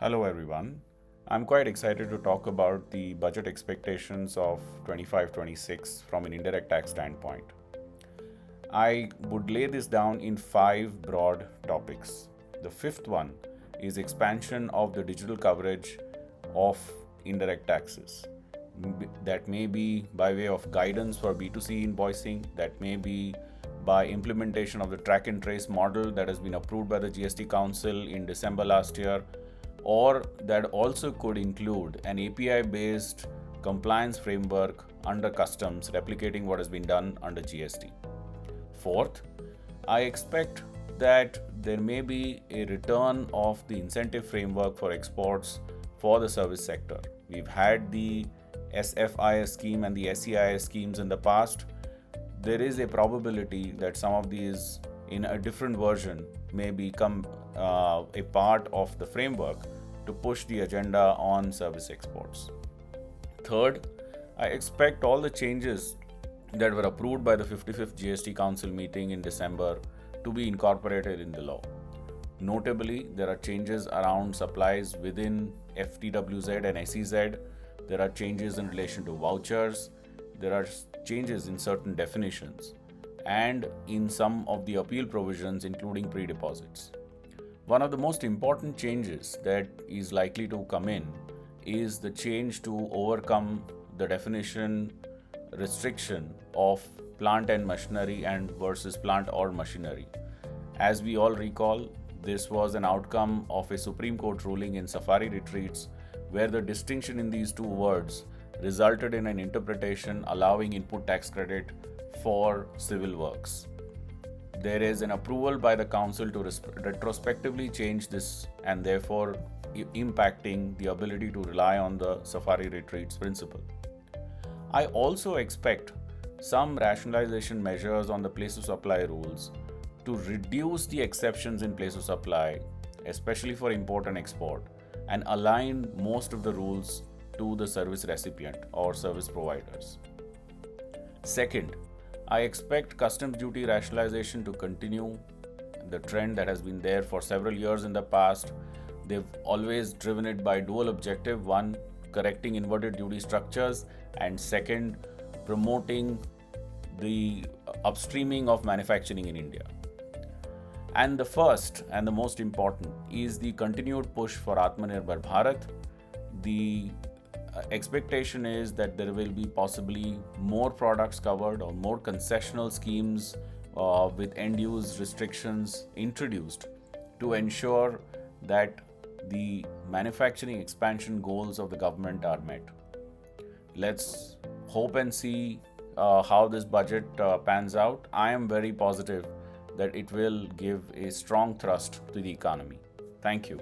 Hello everyone. I'm quite excited to talk about the budget expectations of 25-26 from an indirect tax standpoint. I would lay this down in 5 broad topics. The fifth one is expansion of the digital coverage of indirect taxes. That may be by way of guidance for B2C invoicing, that may be by implementation of the track and trace model that has been approved by the GST Council in December last year, or that also could include an API-based compliance framework under customs replicating what has been done under GST. Fourth, I expect that there may be a return of the incentive framework for exports for the service sector. We've had the SFIS scheme and the SEIS schemes in the past. There is a probability that some of these in a different version may become a part of the framework to push the agenda on service exports. Third, I expect all the changes that were approved by the 55th GST Council meeting in December to be incorporated in the law. Notably, there are changes around supplies within FTWZ and SEZ. There are changes in relation to vouchers. There are changes in certain definitions and in some of the appeal provisions, including pre-deposits. One of the most important changes that is likely to come in is the change to overcome the definition restriction of plant and machinery and versus plant or machinery. As we all recall, this was an outcome of a Supreme Court ruling in safari retreats where the distinction in these two words resulted in an interpretation allowing input tax credit for civil works. There is an approval by the council to retrospectively change this and therefore impacting the ability to rely on the safari retreats principle. I also expect some rationalization measures on the place of supply rules to reduce the exceptions in place of supply, especially for import and export, and align most of the rules to the service recipient or service providers. Second, I expect customs duty rationalization to continue the trend that has been there for several years in the past. They've always driven it by dual objective: one, correcting inverted duty structures, and second, promoting the upstreaming of manufacturing in India. And the first and the most important is the continued push for Atmanirbhar Bharat. The expectation is that there will be possibly more products covered or more concessional schemes with end-use restrictions introduced to ensure that the manufacturing expansion goals of the government are met. Let's hope and see how this budget pans out. I am very positive that it will give a strong thrust to the economy. Thank you.